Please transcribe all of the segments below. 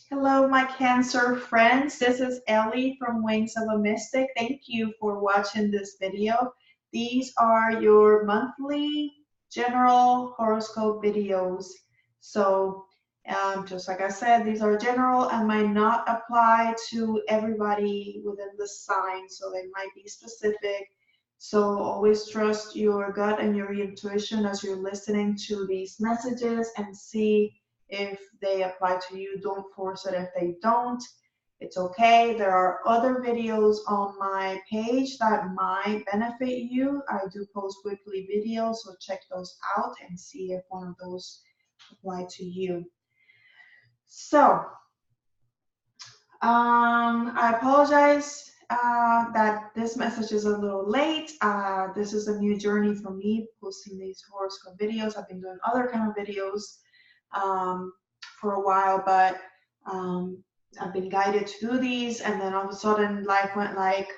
Hello, my Cancer friends. This is Ellie from Wings of a Mystic. Thank you for watching this video. These are your monthly general horoscope videos. So, just like I said, these are general and might not apply to everybody within the sign, so they might be specific. So, always trust your gut and your intuition as you're listening to these messages and see if they apply to you. Don't force it if they don't. It's okay. There are other videos on my page that might benefit you. I do post weekly videos, so check those out and see if one of those apply to you. So, I apologize that this message is a little late. This is a new journey for me, posting these horoscope videos. I've been doing other kind of videos um, for a while, but um, I've been guided to do these, and then all of a sudden life went like,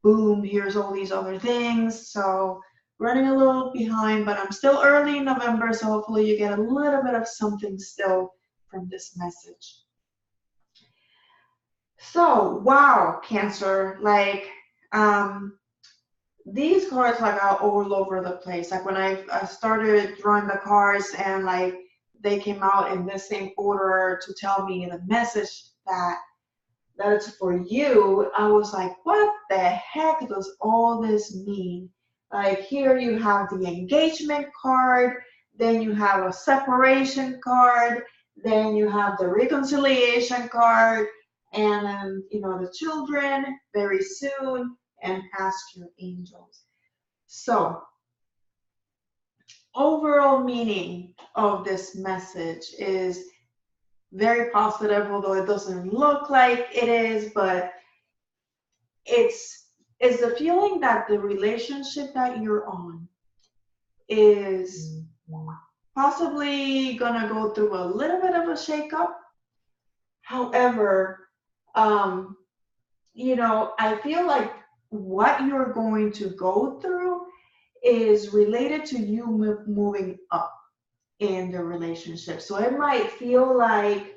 boom, here's all these other things. So running a little behind, but I'm still early in November, so hopefully you get a little bit of something still from this message. So, wow, Cancer, like, these cards like are all over the place. Like when I started drawing the cards and like they came out in the same order to tell me the message that it's for you, I was like, what the heck does all this mean? Like here you have the engagement card, then you have a separation card, then you have the reconciliation card, and then the children very soon, and ask your angels. So overall meaning of this message is very positive, although it doesn't look like it is, but it's the feeling that the relationship that you're on is possibly gonna go through a little bit of a shakeup. However, um, I feel like what you're going to go through is related to you moving up in the relationship. So it might feel like,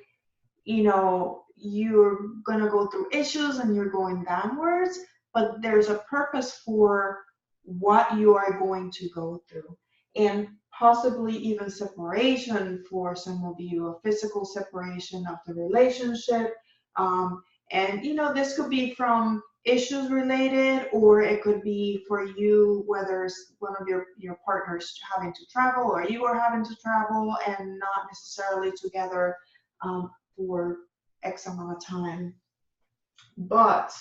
you're going to go through issues and you're going downwards, but there's a purpose for what you are going to go through. And possibly even separation for some of you, a physical separation of the relationship. And, this could be from issues related, or it could be for you, whether it's one of your partners having to travel or you are having to travel and not necessarily together for X amount of time. But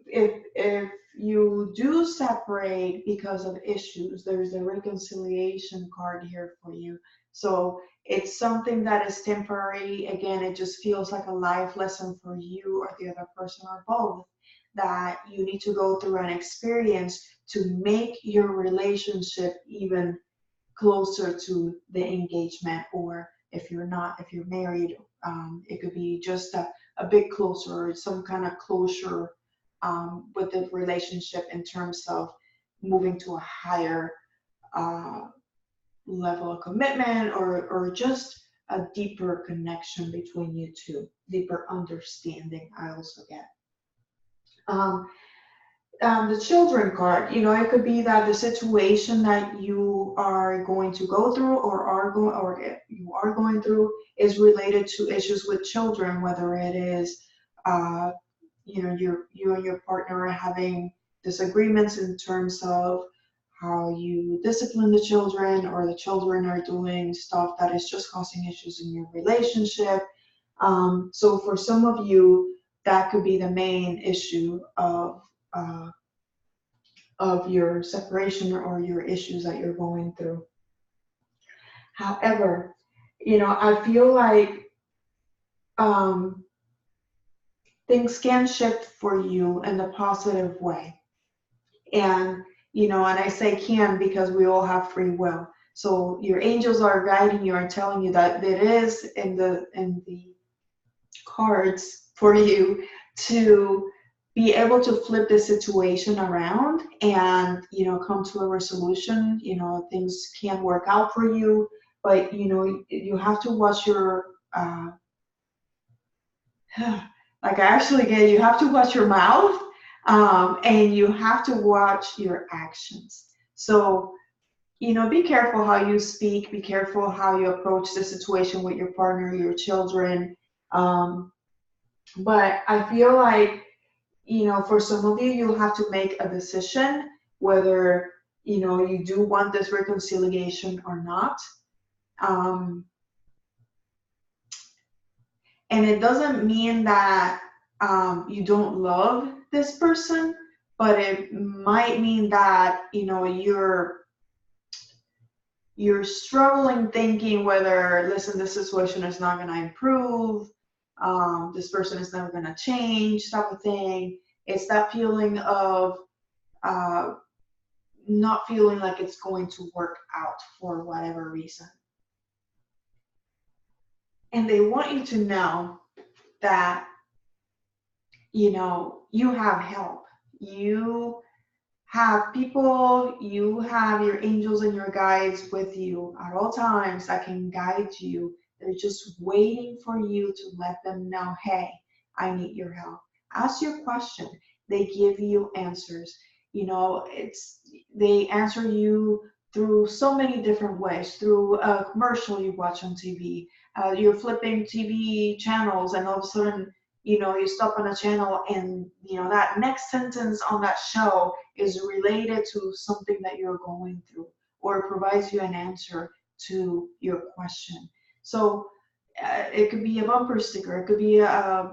if you do separate because of issues, there's a reconciliation card here for you. So it's something that is temporary. Again, it just feels like a life lesson for you or the other person or both, that you need to go through an experience to make your relationship even closer to the engagement. Or if you're not, if you're married, it could be just a bit closer, some kind of closure with the relationship in terms of moving to a higher level of commitment, or just a deeper connection between you two, deeper understanding. I also get. Um, the children card, it could be that the situation that you are going to go through, or you are going through, is related to issues with children, whether it is you and your partner are having disagreements in terms of how you discipline the children, or the children are doing stuff that is just causing issues in your relationship. So for some of you, that could be the main issue uh, of your separation or your issues that you're going through. However, I feel like um, things can shift for you in a positive way. And, and I say can because we all have free will. So your angels are guiding you and telling you that it is in the cards for you to be able to flip the situation around and come to a resolution. Things can work out for you, but you have to watch your like I actually get, you have to watch your mouth, and you have to watch your actions. So, be careful how you speak, be careful how you approach the situation with your partner, your children. Um, but I feel like, for some of you, you'll have to make a decision whether, you do want this reconciliation or not. Um, and it doesn't mean that you don't love this person, but it might mean that, you're struggling thinking whether, listen, this situation is not going to improve, this person is never going to change, type of thing. It's that feeling of uh, not feeling like it's going to work out for whatever reason. And they want you to know that, you have help. You have people, you have your angels and your guides with you at all times that can guide you. They're just waiting for you to let them know, hey, I need your help. Ask your question. They give you answers. They answer you through so many different ways, through a commercial you watch on TV. You're flipping TV channels and all of a sudden, you stop on a channel and, that next sentence on that show is related to something that you're going through or provides you an answer to your question. So it could be a bumper sticker, it could be a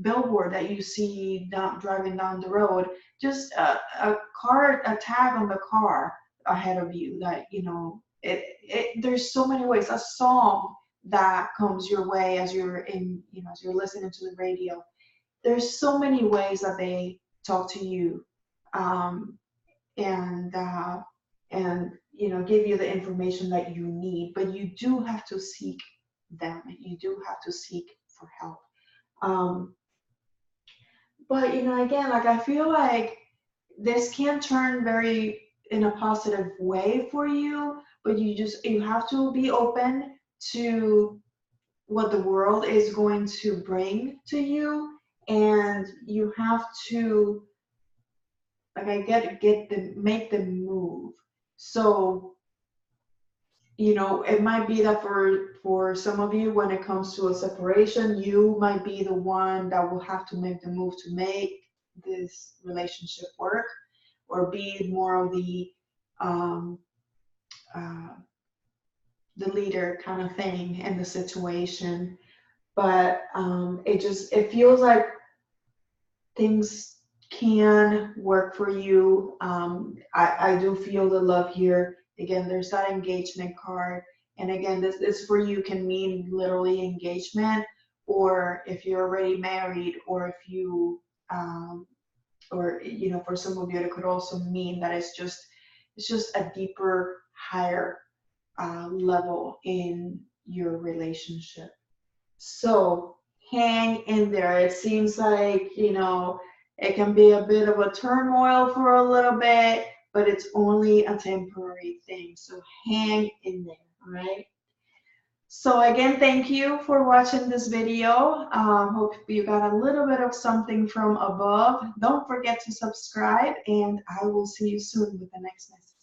billboard that you see driving down the road, just a tag on the car ahead of you that, there's so many ways. A song that comes your way as you're as you're listening to the radio. There's so many ways that they talk to you, um, and give you the information that you need. But you do have to seek them. You do have to seek for help. Um, but again, like I feel like this can turn very in a positive way for you. But you have to be open to what the world is going to bring to you, and you have to, like, I get the make the move. So it might be that for some of you, when it comes to a separation, you might be the one that will have to make the move to make this relationship work, or be more of um, uh, the leader kind of thing in the situation. But it feels like things can work for you. I do feel the love here. Again, there's that engagement card. And again, this for you can mean literally engagement, or if you're already married, or if you, or for some of you, it could also mean that it's just a deeper, higher level in your relationship. So hang in there. It seems like, it can be a bit of a turmoil for a little bit, but it's only a temporary thing. So hang in there, all right? So again, thank you for watching this video. Hope you got a little bit of something from above. Don't forget to subscribe, and I will see you soon with the next message.